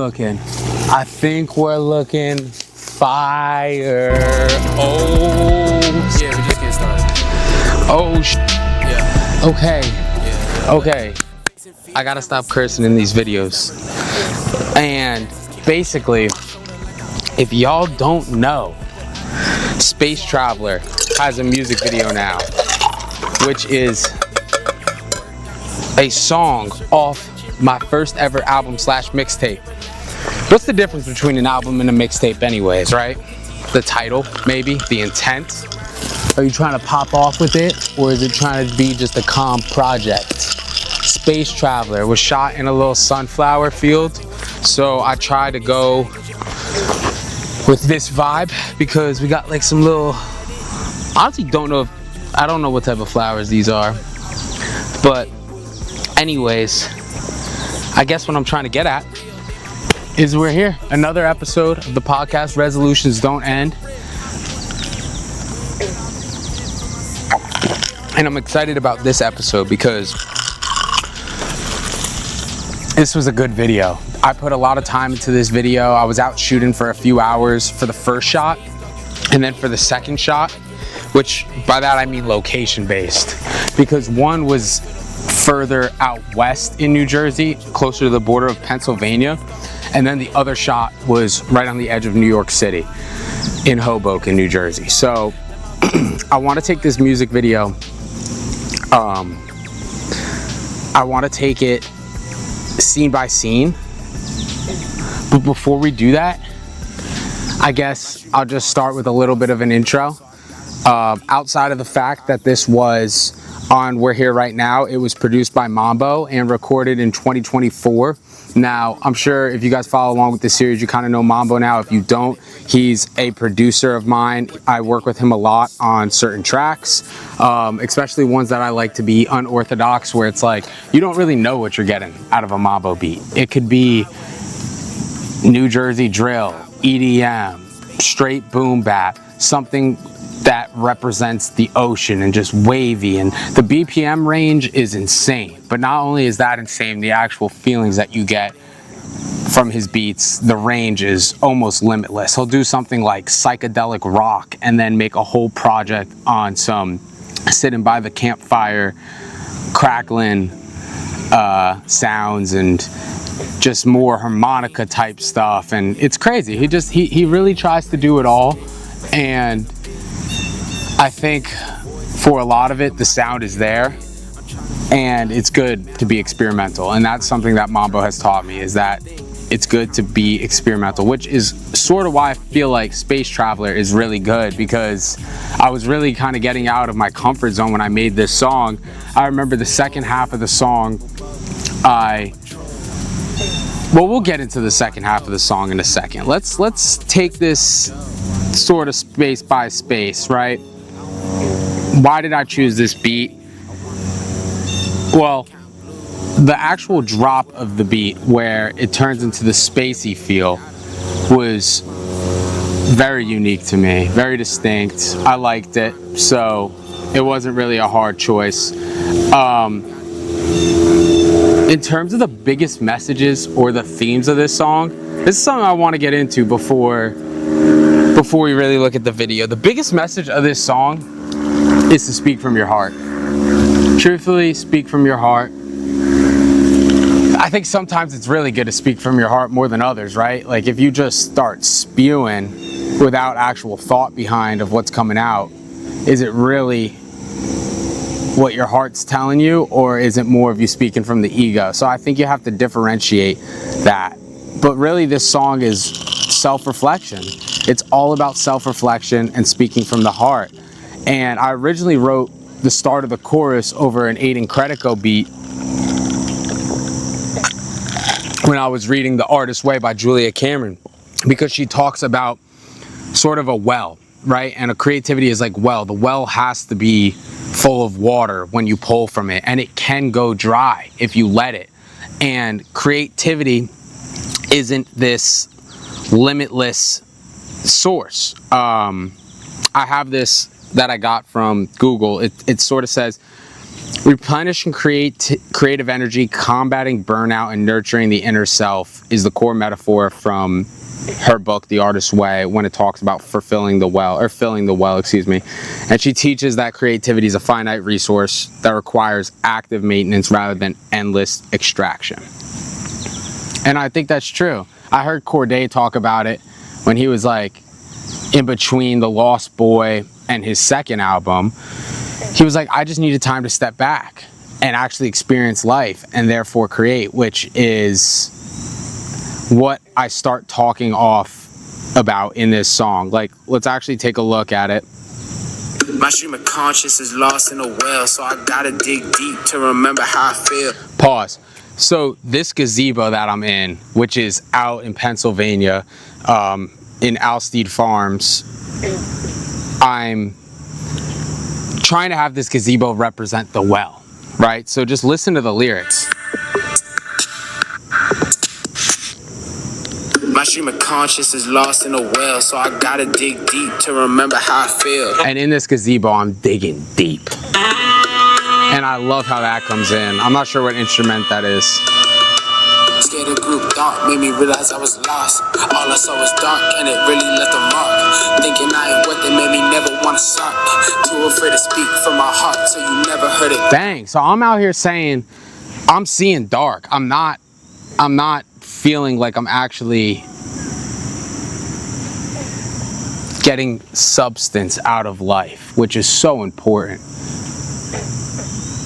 looking? I think we're looking fire. Oh, Yeah, we just getting started. oh, Yeah. okay, Yeah. okay. I gotta stop cursing in these videos. And basically, if y'all don't know, Space Traveler has a music video now, which is a song off my first ever album / mixtape. What's the difference between an album and a mixtape anyways, right? The title, maybe, the intent. Are you trying to pop off with it, or is it trying to be just a calm project? Space Traveler was shot in a little sunflower field, so I tried to go with this vibe because we got like some little, honestly I don't know what type of flowers these are, but anyways, I guess what I'm trying to get at is we're here, another episode of the podcast, Resolutions Don't End. And I'm excited about this episode because this was a good video. I put a lot of time into this video. I was out shooting for a few hours for the first shot, and then for the second shot, which by that I mean location based, because one was further out west in New Jersey, closer to the border of Pennsylvania, and then the other shot was right on the edge of New York City in Hoboken, New Jersey. So I want to take this music video, I want to take it scene by scene, but before we do that, I guess I'll just start with a little bit of an intro. Outside of the fact that this was on We're Here Right Now, it was produced by Mambo and recorded in 2024. Now, I'm sure if you guys follow along with this series, you kind of know Mambo now. If you don't, he's a producer of mine. I work with him a lot on certain tracks, especially ones that I like to be unorthodox, where it's like, you don't really know what you're getting out of a Mambo beat. It could be New Jersey drill, EDM, straight boom bap, something that represents the ocean and just wavy, and the BPM range is insane. But not only is that insane, the actual feelings that you get from his beats, the range is almost limitless. He'll do something like psychedelic rock and then make a whole project on some sitting by the campfire, crackling sounds and just more harmonica type stuff, and it's crazy. He really tries to do it all, and I think for a lot of it, the sound is there, and it's good to be experimental. And that's something that Mambo has taught me, is that it's good to be experimental, which is sort of why I feel like Space Traveler is really good, because I was really kind of getting out of my comfort zone when I made this song. I remember the second half of the song, we'll get into the second half of the song in a second. Let's take this sort of space by space, right? Why did I choose this beat? Well, the actual drop of the beat, where it turns into the spacey feel, was very unique to me, very distinct. I liked it, so it wasn't really a hard choice. In terms of the biggest messages or the themes of this song, this is something I want to get into before we really look at the video. The biggest message of this song is to speak from your heart. Truthfully, speak from your heart. I think sometimes it's really good to speak from your heart more than others, right? Like if you just start spewing without actual thought behind of what's coming out, is it really what your heart's telling you, or is it more of you speaking from the ego? So I think you have to differentiate that. But really, this song is self-reflection. It's all about self-reflection and speaking from the heart. And I originally wrote the start of the chorus over an Aiden Credico beat when I was reading The Artist's Way by Julia Cameron, because she talks about sort of a well, right? And a creativity is like well. The well has to be full of water when you pull from it, and it can go dry if you let it. And creativity isn't this limitless source. I have this that I got from Google. It sort of says, Replenishing creative energy, combating burnout, and nurturing the inner self is the core metaphor from her book, The Artist's Way, when it talks about filling the well, excuse me. And she teaches that creativity is a finite resource that requires active maintenance rather than endless extraction. And I think that's true. I heard Corday talk about it when he was like in between The Lost Boy and his second album. He was like, I just needed time to step back and actually experience life and therefore create, which is what I start talking off about in this song. Like, let's actually take a look at it. My stream of conscious is lost in a well, so I gotta dig deep to remember how I feel. Pause. So this gazebo that I'm in, which is out in Pennsylvania, in Alstead Farms, I'm trying to have this gazebo represent the well, right? So just listen to the lyrics. My stream of conscious is lost in a well, so I gotta dig deep to remember how I feel. And in this gazebo, I'm digging deep. And I love how that comes in. I'm not sure what instrument that is. Scared of group thought made me realize I was lost. All I saw was dark and it really left a mark. Thinking I ain't what they made me never wanna suck. Too afraid to speak from my heart, so you never heard it. Dang, so I'm out here saying I'm seeing dark. I'm not feeling like I'm actually getting substance out of life, which is so important.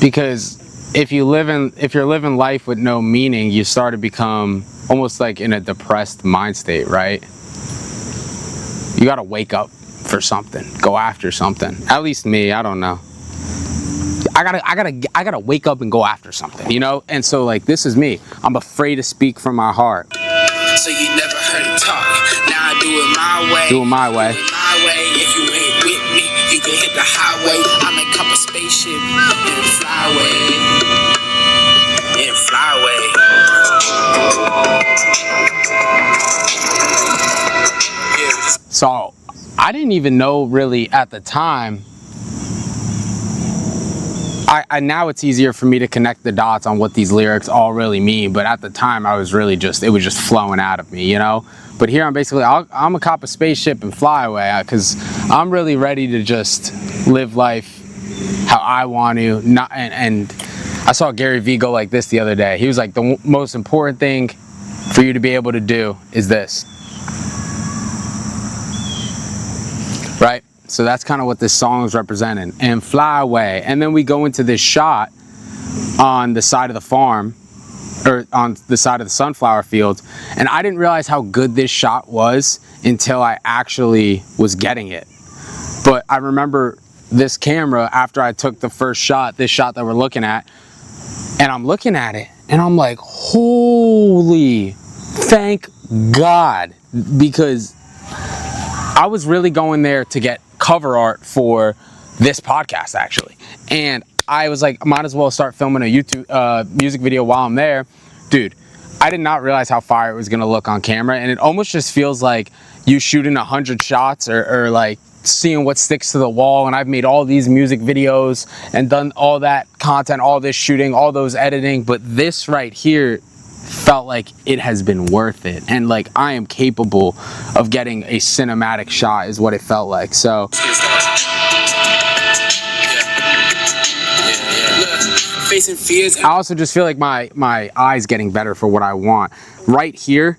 Because if you're living life with no meaning, you start to become almost like in a depressed mind state, right? You gotta wake up for something, go after something. At least me, I don't know. I gotta wake up and go after something, you know? And so like, this is me. I'm afraid to speak from my heart. So you never heard it talk. Now I do it my way. Do it my way. My way. If you ain't with me, you can hit the highway. I make up a spaceship and fly away. And fly away. Yeah. So I didn't even know really at the time. I now it's easier for me to connect the dots on what these lyrics all really mean, but at the time I was really it was just flowing out of me, you know? But here I'm basically, I'm a cop a spaceship and fly away, because I'm really ready to just live life how I want to. And I saw Gary Vee go like this the other day. He was like, the most important thing for you to be able to do is this. Right? So that's kind of what this song is representing. And fly away. And then we go into this shot on the side of the farm, or on the side of the sunflower fields. And I didn't realize how good this shot was until I actually was getting it. But I remember this camera, after I took the first shot, this shot that we're looking at, and I'm looking at it and I'm like, holy, thank God. Because I was really going there to get cover art for this podcast, actually. And I was like, I might as well start filming a YouTube music video while I'm there. Dude, I did not realize how fire it was gonna look on camera. And it almost just feels like you shooting 100 shots or like seeing what sticks to the wall. And I've made all these music videos and done all that content, all this shooting, all those editing. But this right here felt like it has been worth it, and like I am capable of getting a cinematic shot is what it felt like. So Facing fears. I also just feel like my eyes getting better for what I want. Right here,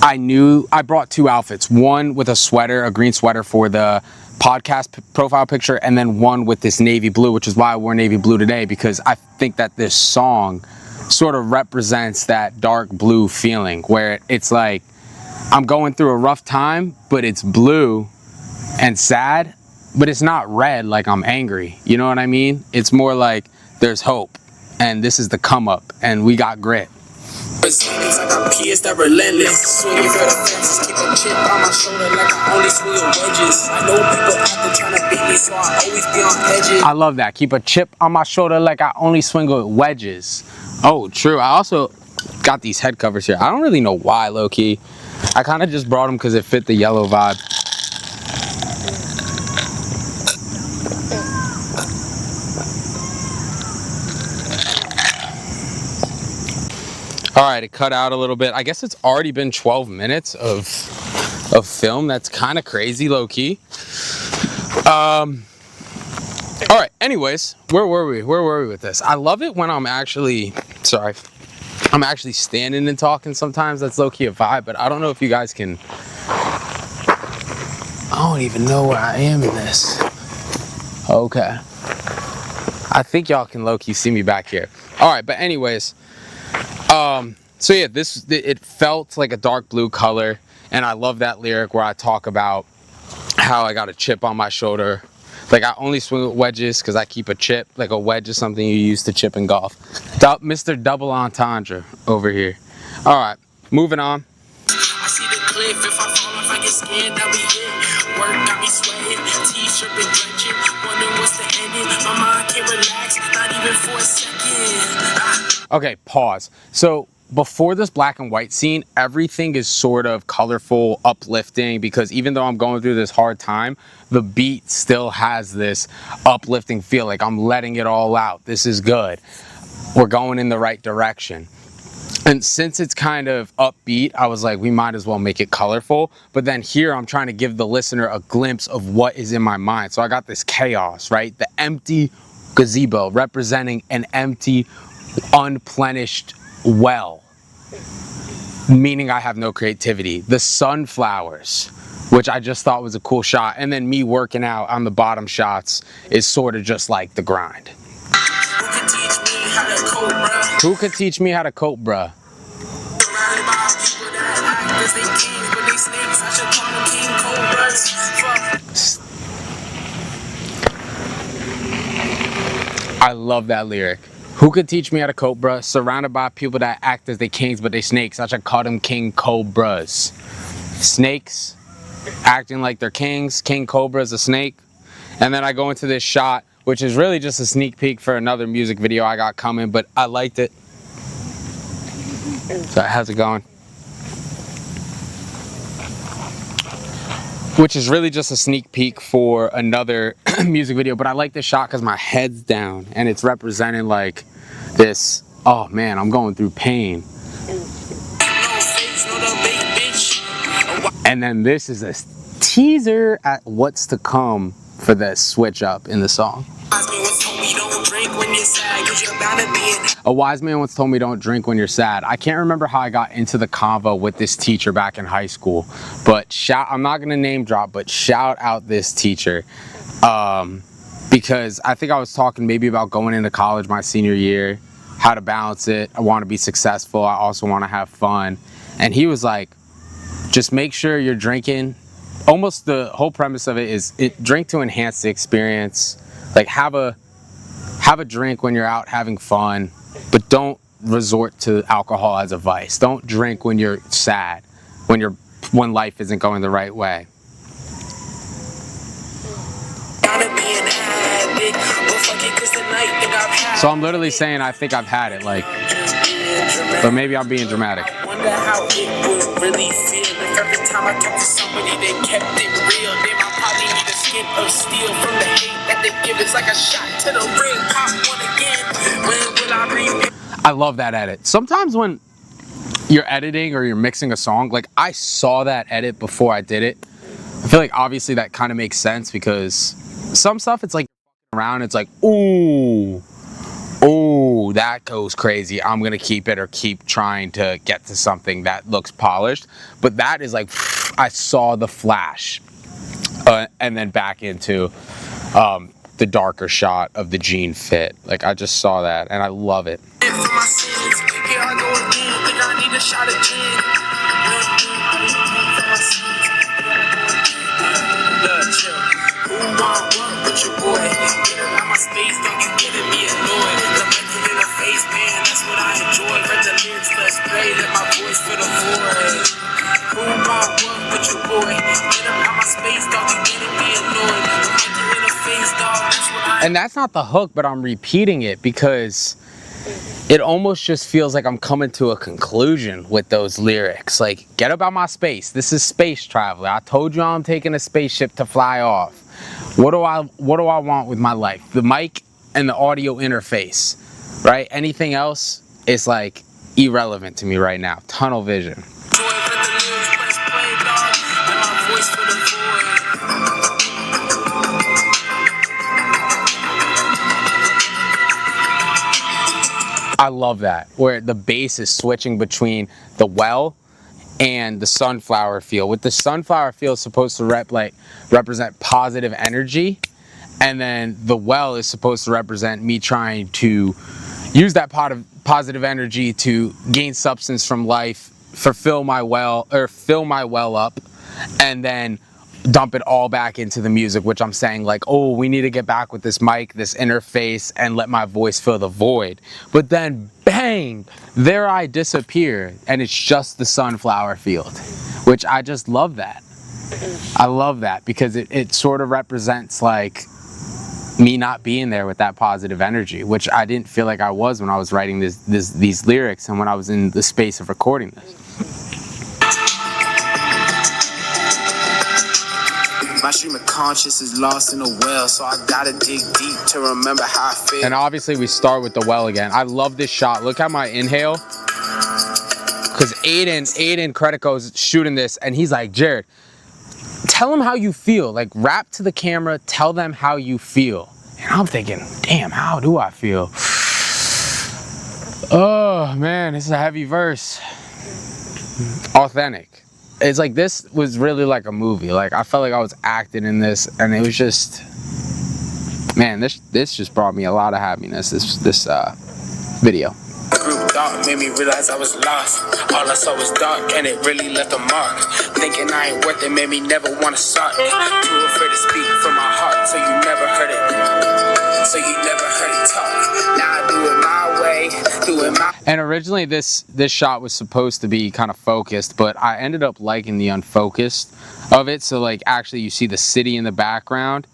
I knew I brought two outfits, one with a sweater, a green sweater for the podcast profile picture, and then one with this navy blue, which is why I wore navy blue today, because I think that this song sort of represents that dark blue feeling where it's like I'm going through a rough time, but it's blue and sad, but it's not red like I'm angry. You know what I mean? It's more like there's hope, and this is the come up, and we got grit. It's like I'm pierced, that relentless. Swinging for the fences, keep a chip on my shoulder like I only swing wedges. I know people out there trying to beat me, so I always be on edges. I love that. Keep a chip on my shoulder like I only swing with wedges. Oh, true. I also got these head covers here. I don't really know why, low-key. I kind of just brought them because it fit the yellow vibe. All right, it cut out a little bit. I guess it's already been 12 minutes of film. That's kind of crazy, low key. All right. Anyways, where were we? Where were we with this? I love it when I'm actually standing and talking. Sometimes that's low key a vibe, but I don't know if you guys can. I don't even know where I am in this. Okay. I think y'all can low key see me back here. All right, but anyways. So yeah, it felt like a dark blue color, and I love that lyric where I talk about how I got a chip on my shoulder. Like, I only swing with wedges because I keep a chip. Like, a wedge is something you use to chip in golf. Mr. Double Entendre over here. All right, moving on. I see the cliff. If I fall off, I get scared. That we hit. Work got me sweating. T-shirt been drenching. Wondering what's the ending. My mind can't relax, not even for a second. Okay, pause. So before this black and white scene, everything is sort of colorful, uplifting, because even though I'm going through this hard time, the beat still has this uplifting feel. Like, I'm letting it all out. This is good. We're going in the right direction. And since it's kind of upbeat, I was like, we might as well make it colorful. But then here I'm trying to give the listener a glimpse of what is in my mind. So I got this chaos, right? The empty gazebo representing an empty, unplenished well, meaning I have no creativity. The sunflowers, which I just thought was a cool shot. And then me working out on the bottom shots is sort of just like the grind. Who could teach me how to cope, bruh? I love that lyric. Who could teach me how to cope, bruh? Surrounded by people that act as they kings, but they snakes. I should call them king cobras. Snakes acting like they're kings. King Cobra is a snake. And then I go into this shot, which is really just a sneak peek for another music video I got coming, but I liked it. So how's it going? Which is really just a sneak peek for another music video, but I like this shot because my head's down and it's representing like this, oh man, I'm going through pain. And then this is a teaser at what's to come for the switch up in the song. A wise man once told me don't drink when you're sad. I can't remember how I got into the convo with this teacher back in high school, but I'm not gonna name drop, but shout out this teacher. Because I think I was talking maybe about going into college my senior year, how to balance it. I want to be successful. I also want to have fun. And he was like, just make sure you're drinking. Almost the whole premise of it is drink to enhance the experience. Like, have a drink when you're out having fun, but don't resort to alcohol as a vice. Don't drink when you're sad, when life isn't going the right way. So I'm literally saying I think I've had it, like, but maybe I'm being dramatic. I wonder how it would really feel if every time I talk to somebody they kept it real. They might probably need a skin of steel from the hate that they give. It's like a shot to the ring, pop one again. When will I be? I love that edit. Sometimes when you're editing or you're mixing a song, like, I saw that edit before I did it. I feel like obviously that kind of makes sense because some stuff it's like around, it's like, ooh, that goes crazy. I'm gonna keep it or keep trying to get to something that looks polished. But that is like, I saw the flash, and then back into the darker shot of the jean fit. Like, I just saw that and I love it. And that's not the hook, but I'm repeating it because it almost just feels like I'm coming to a conclusion with those lyrics. Like, get up out my space. This is Space Traveler. I told you I'm taking a spaceship to fly off. What do I want with my life? The mic and the audio interface, right? Anything else is like irrelevant to me right now. Tunnel vision. I love that, where the bass is switching between the well and the sunflower field. With the sunflower field supposed to represent positive energy, and then the well is supposed to represent me trying to use that positive energy to gain substance from life, fill my well up, and then dump it all back into the music, which I'm saying like, oh, we need to get back with this mic, this interface, and let my voice fill the void. But then bang, there I disappear, and it's just the sunflower field, which I just love that. I love that because it sort of represents like me not being there with that positive energy, which I didn't feel like I was when I was writing these lyrics and when I was in the space of recording this. My stream of conscious is lost in a well, so I gotta dig deep to remember how I feel. And obviously we start with the well again. I love this shot. Look at my inhale. Because Aiden Credico's shooting this, and he's like, Jared, tell them how you feel. Like, rap to the camera, tell them how you feel. And I'm thinking, damn, how do I feel? Oh, man, this is a heavy verse. Authentic. It's like, this was really like a movie. Like, I felt like I was acting in this, and it was just, man, this just brought me a lot of happiness, this video. Group thought made me realize I was lost. All I saw was dark, and it really left a mark. Thinking I ain't worth it made me never want to start. Too afraid to speak from my heart, so you never heard it. So you never heard it talk. Now I do it my way, do it my. And originally this shot was supposed to be kind of focused, but I ended up liking the unfocused of it. So like actually you see the city in the background,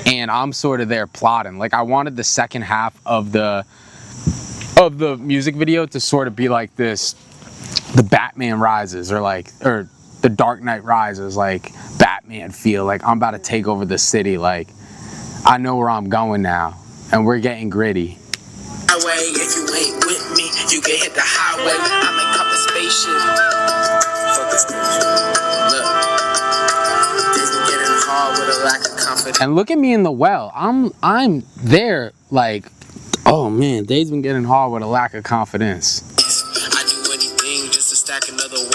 and I'm sort of there plotting. Like I wanted the second half of the music video to sort of be like this, the Batman Rises or the Dark Knight Rises, like Batman feel. Like I'm about to take over the city. Like I know where I'm going now, and we're getting gritty. Highway, if you ain't with me, you can hit the highway. I may cop a spaceship. Fuck the spaceship. Look, things been getting hard with a lack of confidence. And look at me in the well. I'm there like, oh man, days been getting hard with a lack of confidence. I do anything just to stack another win.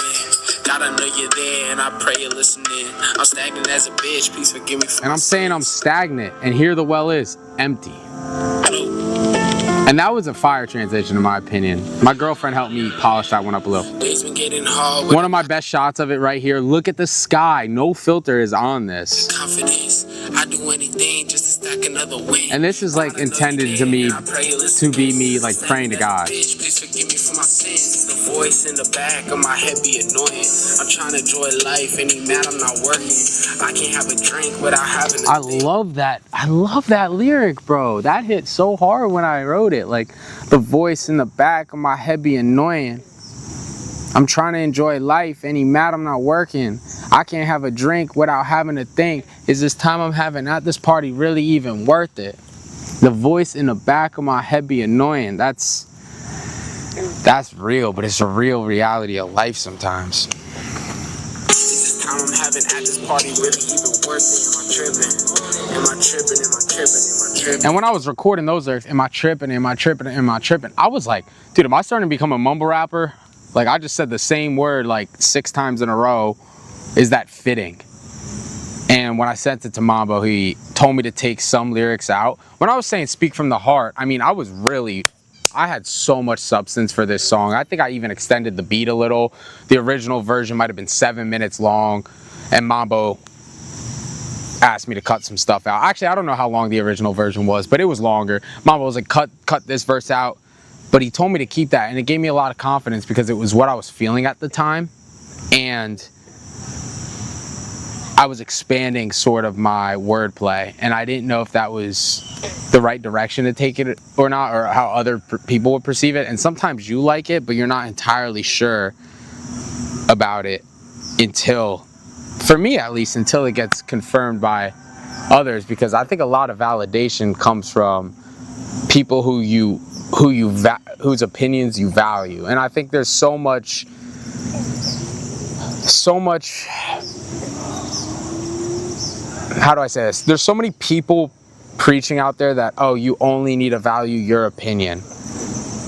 Gotta know you're there, and I pray you're listening. I'm stagnant as a bitch, please forgive me for. And I'm saying I'm stagnant, and here the well is empty. And that was a fire transition in my opinion. My girlfriend helped me polish that one up a little. Days been getting hard. One of my best shots of it right here. Look at the sky. No filter is on this. Confidence. I do anything just to stack another win. And this is like intended to be me like praying to God. Please forgive me for my sins. The voice in the back of my head be annoying. I'm trying to enjoy life, and he mad I'm not working. I can't have a drink without having. I love that. I love that lyric, bro. That hit so hard when I wrote it. Like the voice in the back of my head be annoying. I'm trying to enjoy life, and he mad I'm not working. I can't have a drink without having to think, is this time I'm having at this party really even worth it? The voice in the back of my head be annoying. That's real, but it's a real reality of life sometimes. Is this time I'm having at this party really even worth it? Am I tripping? Am I tripping? Am I tripping? Am I tripping? And when I was recording those lyrics, am I tripping? Am I tripping? Am I tripping? I was like, dude, am I starting to become a mumble rapper? Like I just said the same word like 6 times in a row. Is that fitting? And when I sent it to Mambo, he told me to take some lyrics out. When I was saying speak from the heart, I mean, I had so much substance for this song. I think I even extended the beat a little. The original version might have been 7 minutes long, and Mambo asked me to cut some stuff out. Actually, I don't know how long the original version was, but it was longer. Mambo was like, cut this verse out. But he told me to keep that, and it gave me a lot of confidence because it was what I was feeling at the time. And I was expanding sort of my wordplay, and I didn't know if that was the right direction to take it or not, or how other people would perceive it. And sometimes you like it, but you're not entirely sure about it until, for me at least, until it gets confirmed by others, because I think a lot of validation comes from people who you whose opinions you value. And I think there's so much how do I say this? There's so many people preaching out there that, oh, you only need to value your opinion.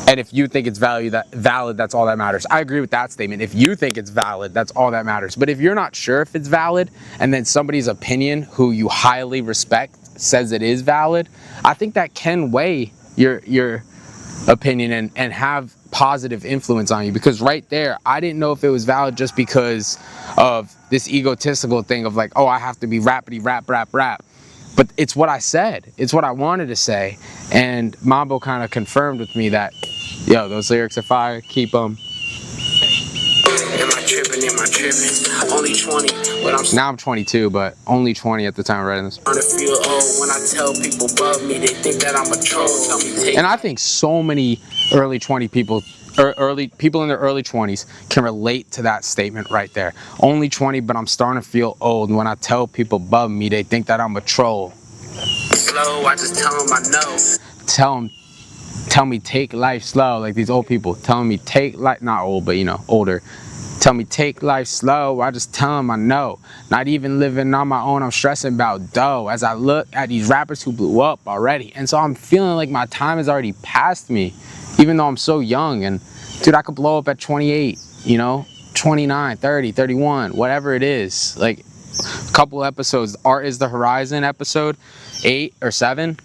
And if you think it's valid, that's all that matters. I agree with that statement. If you think it's valid, that's all that matters. But if you're not sure if it's valid, and then somebody's opinion who you highly respect says it is valid, I think that can weigh your opinion and have positive influence on you. Because right there, I didn't know if it was valid just because of this egotistical thing of like, oh, I have to be rappity rap. But it's what I said. It's what I wanted to say. And Mambo kind of confirmed with me that, yo, those lyrics are fire. Keep them. Am I tripping? Only 20, but I'm Now I'm 22, but only 20 at the time of writing this. starting to feel old. When I tell people above me, they think that I'm a troll. Tell me take And I think so many early 20 people, or people in their early 20s can relate to that statement right there. Only 20, but I'm starting to feel old. And when I tell people above me, they think that I'm a troll. slow. I just tell them I know. Tell me take life slow, like these old people telling me take life, not old, but you know, older. Tell me take life slow. I just tell them I know. Not even living on my own, I'm stressing about dough as I look at these rappers who blew up already. And so I'm feeling like my time has already passed me, even though I'm so young. And dude, I could blow up at 28, you know, 29, 30, 31, whatever it is. Like a couple episodes, Art is the Horizon episode 8 or 7.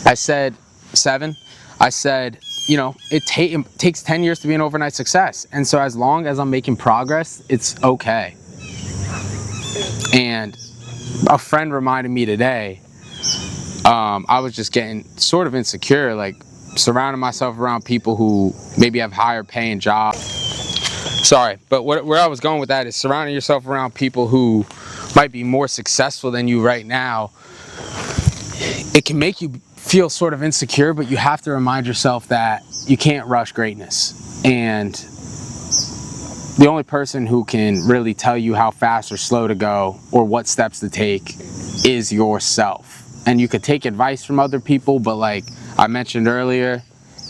I said 7. I said, you know, it takes 10 years to be an overnight success. And so as long as I'm making progress, it's okay. And a friend reminded me today, I was just getting sort of insecure, like surrounding myself around people who maybe have higher paying jobs. Sorry, but where I was going with that is surrounding yourself around people who might be more successful than you right now. It can make you feel sort of insecure, but you have to remind yourself that you can't rush greatness. And the only person who can really tell you how fast or slow to go or what steps to take is yourself. And you could take advice from other people, but like I mentioned earlier,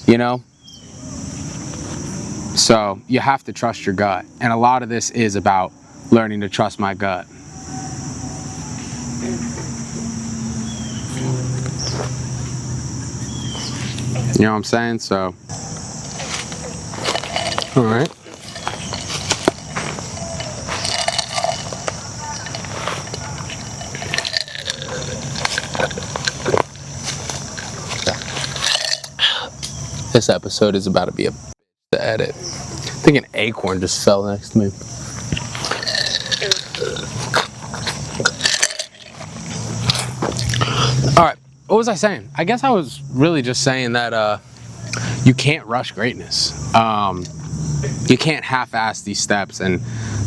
you know, so you have to trust your gut. And a lot of this is about learning to trust my gut. You know what I'm saying? So, all right. This episode is about to be a to edit. I think an acorn just fell next to me. All right. What was I saying? I guess I was really just saying that you can't rush greatness. You can't half-ass these steps. And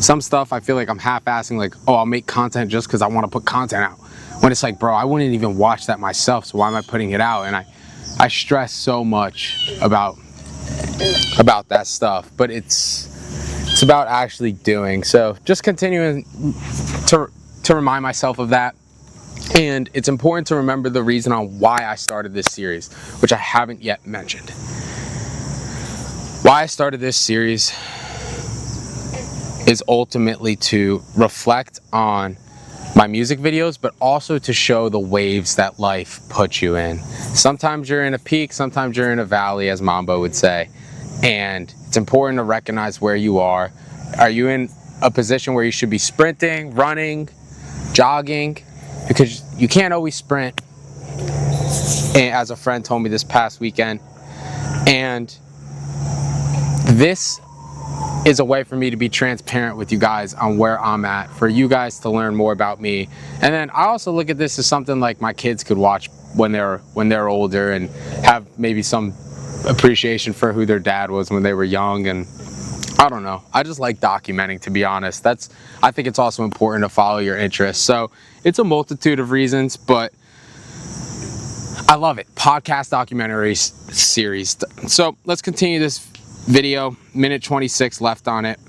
some stuff I feel like I'm half-assing, like, oh, I'll make content just because I want to put content out. When it's like, bro, I wouldn't even watch that myself, so why am I putting it out? And I stress so much about that stuff, but it's about actually doing. So just continuing to remind myself of that. And it's important to remember the reason on why I started this series, which I haven't yet mentioned. Why I started this series is ultimately to reflect on my music videos, but also to show the waves that life puts you in. Sometimes you're in a peak, sometimes you're in a valley, as Mambo would say. And it's important to recognize where you are. Are you in a position where you should be sprinting, running, jogging? Because you can't always sprint, and as a friend told me this past weekend. And this is a way for me to be transparent with you guys on where I'm at, for you guys to learn more about me. And then I also look at this as something like my kids could watch when they're older and have maybe some appreciation for who their dad was when they were young. And I don't know. I just like documenting, to be honest. I think it's also important to follow your interests. So it's a multitude of reasons, but I love it. Podcast documentary series. So let's continue this video. Minute 26 left on it.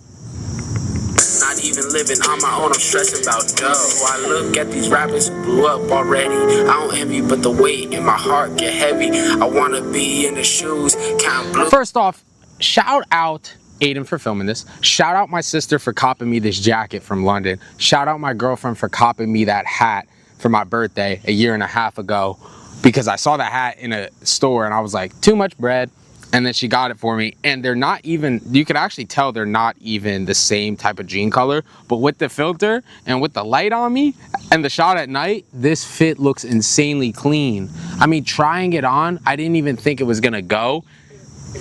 Not not even living on my own, I'm stressing about dough. I look at these rappers who blew up already. I don't envy, but the weight in my heart get heavy. I wanna be in the shoes, count blue. First off, shout out Aiden for filming this. Shout out my sister for copping me this jacket from London. Shout out my girlfriend for copping me that hat for my birthday a year and a half ago, because I saw that hat in a store and I was like, too much bread. And then she got it for me. And they're not even, you can actually tell they're not even the same type of jean color, but with the filter and with the light on me and the shot at night, this fit looks insanely clean. I mean, trying it on, I didn't even think it was gonna go.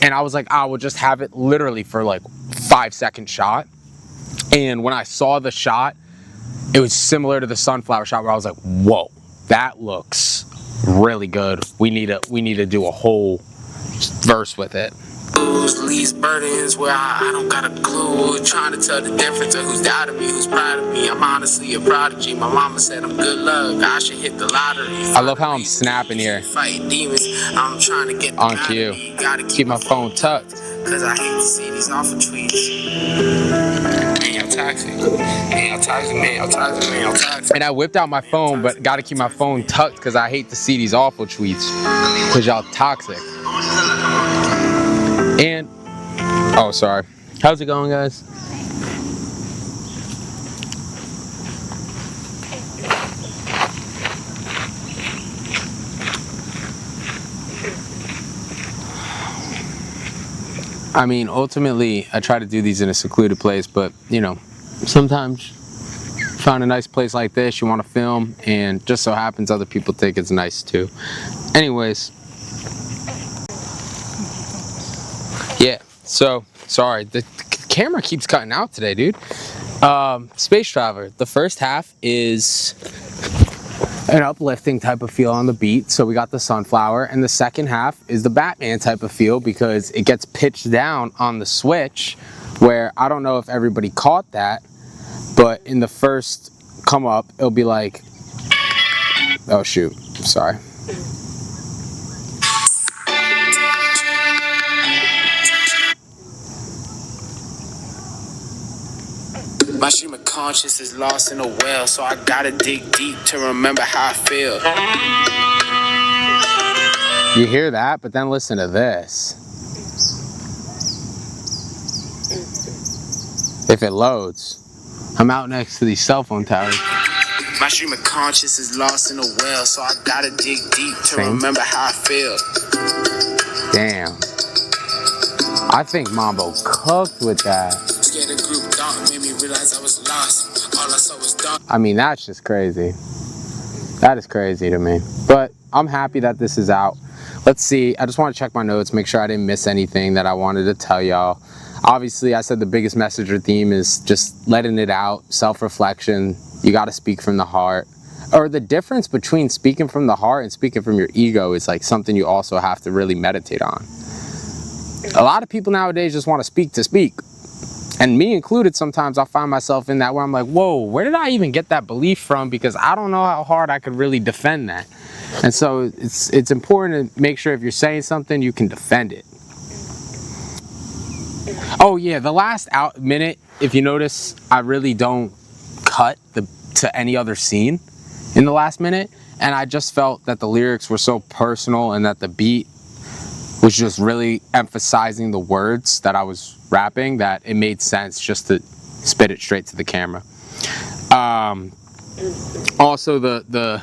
And I was like, I will just have it literally for like 5-second shot. And when I saw the shot, it was similar to the sunflower shot where I was like, whoa, that looks really good. We need to do a whole verse with it. Least burdens where I don't got a clue. Trying to tell the difference of who's doubting me, who's proud of me. I'm honestly a prodigy. My mama said I'm good luck. I should hit the lottery. I love how I'm snapping here. Fight demons. I'm trying to get on cue. Gotta keep my phone tucked. Cause I hate to see these awful tweets. Man, y'all toxic. Man, y'all toxic. Man, y'all toxic. Man, y'all toxic. And I whipped out my phone, but gotta keep my phone tucked because I hate to see these awful tweets. Cause y'all toxic. And, oh, sorry. How's it going, guys? I mean, ultimately, I try to do these in a secluded place, but, you know, sometimes you find a nice place like this, you want to film, and just so happens other people think it's nice too. Anyways. Yeah, so, sorry, the camera keeps cutting out today, dude. Space Traveler, the first half is an uplifting type of feel on the beat, so we got the sunflower, and the second half is the Batman type of feel because it gets pitched down on the switch, where I don't know if everybody caught that, but in the first come up, it'll be like, oh shoot, sorry. My stream of conscience is lost in a well, so I gotta dig deep to remember how I feel. You hear that, but then listen to this. If it loads, I'm out next to these cell phone towers. My stream of conscience is lost in a well, so I gotta dig deep to remember how I feel. Damn. I think Mambo cooked with that. Scared of group thought made me realize I was lost. All I saw was dark. I mean, that's just crazy. That is crazy to me. But I'm happy that this is out. Let's see. I just want to check my notes, make sure I didn't miss anything that I wanted to tell y'all. Obviously, I said the biggest message or theme is just letting it out, self-reflection. You got to speak from the heart. Or the difference between speaking from the heart and speaking from your ego is like something you also have to really meditate on. A lot of people nowadays just want to speak. And me included, sometimes I find myself in that where I'm like, whoa, where did I even get that belief from? Because I don't know how hard I could really defend that. And so it's important to make sure if you're saying something, you can defend it. Oh yeah, the last minute, if you notice, I really don't cut to any other scene in the last minute. And I just felt that the lyrics were so personal and that the beat was just really emphasizing the words that I was rapping, that it made sense just to spit it straight to the camera. Also the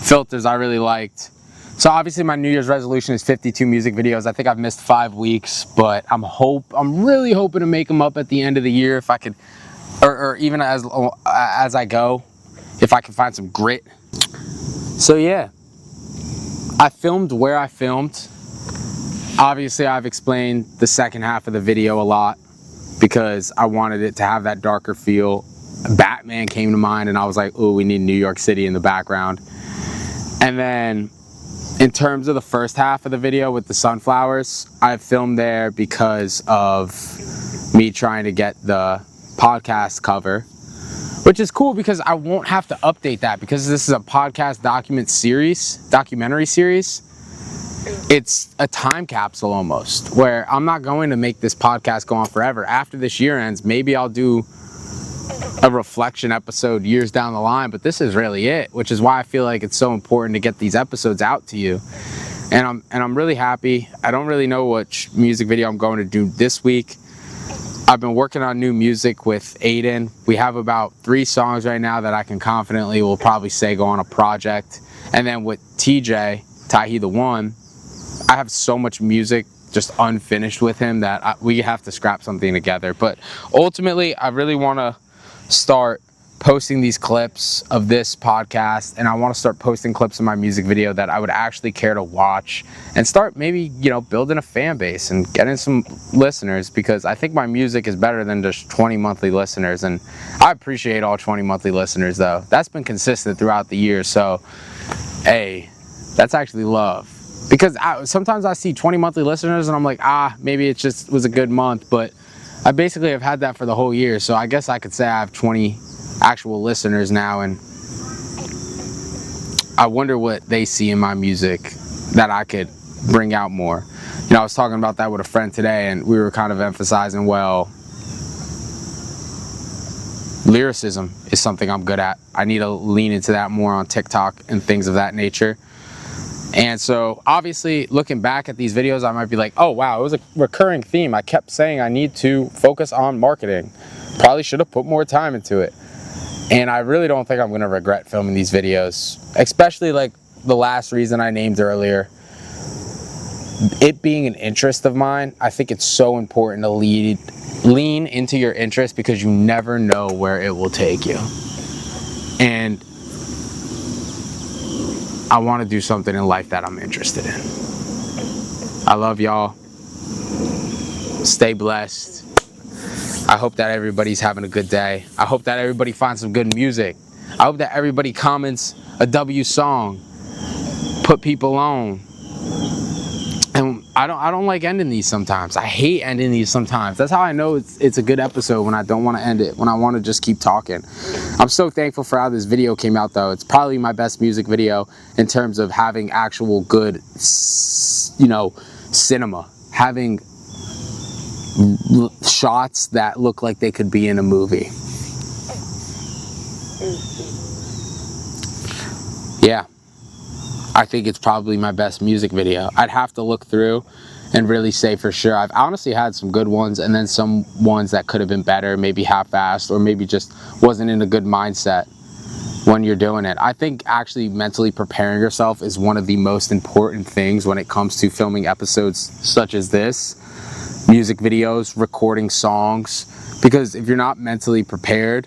filters I really liked. So obviously my New Year's resolution is 52 music videos. I think I've missed 5 weeks, but I'm really hoping to make them up at the end of the year if I could, or even as I go, if I can find some grit. So yeah, I filmed where I filmed. Obviously, I've explained the second half of the video a lot because I wanted it to have that darker feel. Batman came to mind and I was like, oh, we need New York City in the background. And then in terms of the first half of the video with the sunflowers, I filmed there because of me trying to get the podcast cover, which is cool because I won't have to update that because this is a podcast documentary series. It's a time capsule almost, where I'm not going to make this podcast go on forever. After this year ends, maybe I'll do a reflection episode years down the line, but this is really it, which is why I feel like it's so important to get these episodes out to you. And I'm really happy. I don't really know what music video I'm going to do this week. I've been working on new music with Aiden. We have about 3 songs right now that I can confidently will probably say go on a project. And then with TJ, Tahi the One, I have so much music just unfinished with him that we have to scrap something together. But ultimately, I really want to start posting these clips of this podcast, and I want to start posting clips of my music video that I would actually care to watch, and start maybe, you know, building a fan base and getting some listeners, because I think my music is better than just 20 monthly listeners. And I appreciate all 20 monthly listeners, though. That's been consistent throughout the year. So hey, that's actually love. Because sometimes I see 20 monthly listeners and I'm like, maybe it just was a good month, but I basically have had that for the whole year. So I guess I could say I have 20 actual listeners now, and I wonder what they see in my music that I could bring out more. You know, I was talking about that with a friend today, and we were kind of emphasizing, well, lyricism is something I'm good at. I need to lean into that more on TikTok and things of that nature. And so obviously looking back at these videos, I might be like, oh wow, it was a recurring theme. I kept saying I need to focus on marketing. Probably should have put more time into it. And I really don't think I'm going to regret filming these videos, especially like the last reason I named earlier. It being an interest of mine, I think it's so important to lean into your interest, because you never know where it will take you. And I want to do something in life that I'm interested in. I love y'all. Stay blessed. I hope that everybody's having a good day. I hope that everybody finds some good music. I hope that everybody comments a W song. Put people on. And I don't like ending these sometimes. I hate ending these sometimes. That's how I know it's a good episode, when I don't want to end it, when I want to just keep talking. I'm so thankful for how this video came out, though. It's probably my best music video in terms of having actual good, you know, cinema. Having shots that look like they could be in a movie. Yeah. I think it's probably my best music video. I'd have to look through and really say for sure. I've honestly had some good ones, and then some ones that could have been better, maybe half-assed, or maybe just wasn't in a good mindset when you're doing it. I think actually mentally preparing yourself is one of the most important things when it comes to filming episodes such as this, music videos, recording songs, because if you're not mentally prepared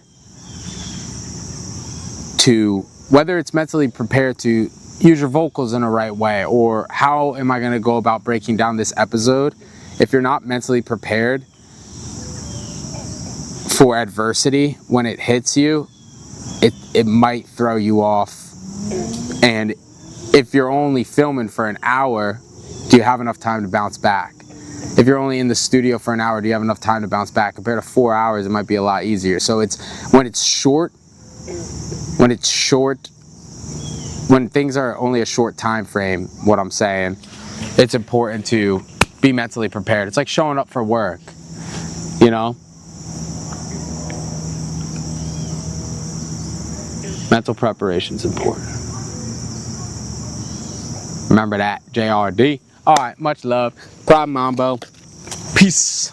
to, whether it's mentally prepared to use your vocals in the right way, or how am I going to go about breaking down this episode, if you're not mentally prepared for adversity when it hits you, it might throw you off. And if you're only filming for an hour, do you have enough time to bounce back? If you're only in the studio for an hour, do you have enough time to bounce back? Compared to 4 hours, it might be a lot easier. So it's when things are only a short time frame, what I'm saying, it's important to be mentally prepared. It's like showing up for work, you know? Mental preparation is important. Remember that, JRD. All right, much love. Pride Mambo. Peace.